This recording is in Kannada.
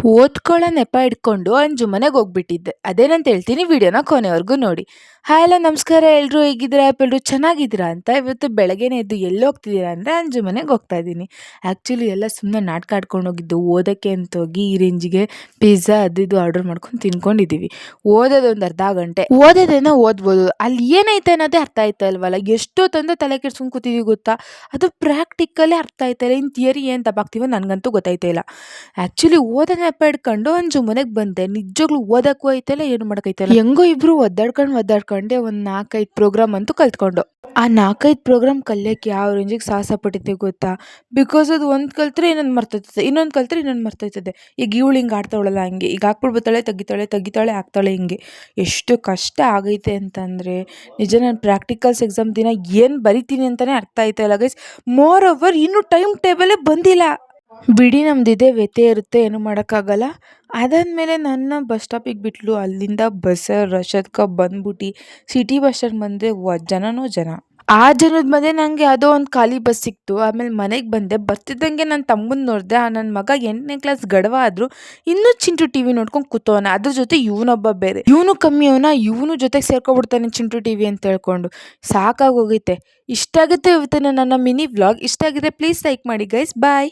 ಓದ್ಕೊಳ್ಳೋ ನೆಪ ಇಟ್ಕೊಂಡು ಅಂಜು ಮನೆಗೆ ಹೋಗ್ಬಿಟ್ಟಿದ್ದೆ. ಅದೇನಂತ ಹೇಳ್ತೀನಿ, ವಿಡಿಯೋನ ಕೊನೆವರೆಗೂ ನೋಡಿ. ಹಾಯ್ ಹಲೋ ನಮಸ್ಕಾರ, ಎಲ್ಲರೂ ಹೇಗಿದ್ದೀರಾ? ಎಲ್ಲರೂ ಚೆನ್ನಾಗಿದ್ದೀರಾ ಅಂತ. ಇವತ್ತು ಬೆಳಗ್ಗೆನೇ ಎದ್ದು ಎಲ್ಲಿ ಹೋಗ್ತಿದ್ದೀರಾ ಅಂದರೆ ಅಂಜು ಮನೆಗೆ ಹೋಗ್ತಾ ಇದ್ದೀನಿ. ಆ್ಯಕ್ಚುಲಿ ಎಲ್ಲ ಸುಮ್ಮನೆ ನಾಟಕ ಆಡ್ಕೊಂಡು ಹೋಗಿದ್ದು, ಓದೋಕ್ಕೆ ಅಂತ ಹೋಗಿ ಈ ರೇಂಜಿಗೆ ಪಿಜ್ಜಾ ಅದು ಇದು ಆರ್ಡರ್ ಮಾಡ್ಕೊಂಡು ತಿನ್ಕೊಂಡಿದ್ದೀವಿ. ಓದೋದೊಂದು ಅರ್ಧ ಗಂಟೆ, ಓದೋದೇನೋ ಓದ್ಬೋದು, ಅಲ್ಲಿ ಏನೈತೆ ಅನ್ನೋದೇ ಅರ್ಥ ಆಯ್ತಾ ಇಲ್ವಲ್ಲ. ಎಷ್ಟೊತ್ತಂದ್ರೆ ತಲೆ ಕೆಡ್ಸ್ಕೊಂಡು ಕೂತಿದ್ದೀವಿ ಗೊತ್ತಾ. ಅದು ಪ್ರಾಕ್ಟಿಕಲೇ ಅರ್ಥ ಆಯ್ತಾ ಇಲ್ಲ, ಇನ್ನು ಥಿಯರಿ ಏನು ತಪ್ಪಾಗ್ತೀವೋ ನನಗಂತೂ ಗೊತ್ತಾಯ್ತಾ ಇಲ್ಲ. ಆ್ಯಕ್ಚುಲಿ ಓದೋ ನೆಪ ಇಟ್ಕೊಂಡು ಅಂಜು ಮನೆಗೆ ಬಂದೆ. ನಿಜವಾಗ್ಲೂ ಓದಕ್ಕೂ ಐತಲ್ಲ, ಏನು ಮಾಡೋಕ್ಕೈತಲ್ಲ. ಹೆಂಗೋ ಇಬ್ರು ಒದ್ದಾಡ್ಕೊಂಡೆ ಒಂದು 4-5 ಪ್ರೋಗ್ರಾಮ್ ಅಂತೂ ಕಲ್ತ್ಕೊಂಡು. ಆ 4-5 ಪ್ರೋಗ್ರಾಮ್ ಕಲಿಯೋಕ್ಕೆ ಯಾವ ರೇಂಜಿಗೆ ಸಾಹಸ ಪಟ್ಟಿದ್ದೆ ಗೊತ್ತಾ. ಬಿಕಾಸ್ ಅದು ಒಂದು ಕಲ್ತ್ರೆ ಇನ್ನೊಂದು ಮರ್ತೋಯ್ತದೆ, ಇನ್ನೊಂದು ಕಲ್ತ್ರೆ ಇನ್ನೊಂದು ಮರ್ತೋಯ್ತದೆ. ಈಗ ಇವಳು ಹಿಂಗೆ ಆಡ್ತಾವಳಲ್ಲ, ಹಂಗೆ ಈಗ ಹಾಕ್ಬಿಡ್ತಾಳೆ, ತೆಗಿತಾಳೆ ಹಾಕ್ತಾಳೆ, ಹಿಂಗೆ ಎಷ್ಟು ಕಷ್ಟ ಆಗೈತೆ ಅಂತಂದರೆ ನಿಜ. ನಾನು ಪ್ರಾಕ್ಟಿಕಲ್ಸ್ ಎಕ್ಸಾಮ್ ದಿನ ಏನು ಬರಿತೀನಿ ಅಂತಲೇ ಅರ್ಥ ಆಯ್ತಾ ಇಲ್ಲ ಗೈಸ್. ಮೋರ್ ಓವರ್ ಇನ್ನೂ ಟೈಮ್ ಟೇಬಲೇ ಬಂದಿಲ್ಲ. ಬಿಡಿ, ನಮ್ದಿದೆ ವ್ಯಥೆ ಇರುತ್ತೆ, ಏನು ಮಾಡೋಕ್ಕಾಗಲ್ಲ. ಅದಾದಮೇಲೆ ನನ್ನ ಬಸ್ ಸ್ಟಾಪಿಗೆ ಬಿಟ್ಲು. ಅಲ್ಲಿಂದ ಬಸ್ ರಶ್ ಬಂದ್ಬಿಟ್ಟು ಸಿಟಿ ಬಸ್ ಸ್ಟ್ಯಾಂಡ್ ಬಂದೆ. ಜನನೋ ಜನ. ಆ ಜನದ ಮಧ್ಯೆ ನನಗೆ ಯಾವುದೋ ಒಂದು ಖಾಲಿ ಬಸ್ ಸಿಕ್ತು. ಆಮೇಲೆ ಮನೆಗೆ ಬಂದೆ. ಬರ್ತಿದ್ದಂಗೆ ನನ್ನ ತಮ್ಮನ ನೋಡಿದೆ. ನನ್ನ ಮಗ 8ನೇ ಕ್ಲಾಸ್ ಗಡವ ಆದರೂ ಇನ್ನೂ ಚಿಂಟು ಟಿ ವಿ ನೋಡ್ಕೊಂಡು ಕೂತವನ. ಅದ್ರ ಜೊತೆ ಇವನೊಬ್ಬ ಬೇರೆ, ಇವನು ಕಮ್ಮಿ ಅವನ, ಇವನು ಜೊತೆಗೆ ಸೇರ್ಕೊಬಿಡ್ತಾನೆ ಚಿಂಟು ಟಿ ವಿ ಅಂತ ಹೇಳ್ಕೊಂಡು. ಸಾಕಾಗೋಗೈತೆ. ಇಷ್ಟ ಆಗುತ್ತೆ ಇವತ್ತಿನ ನನ್ನ ಮಿನಿ ವ್ಲಾಗ್. ಇಷ್ಟ ಆಗಿದ್ರೆ ಪ್ಲೀಸ್ ಲೈಕ್ ಮಾಡಿ ಗೈಸ್. ಬಾಯ್.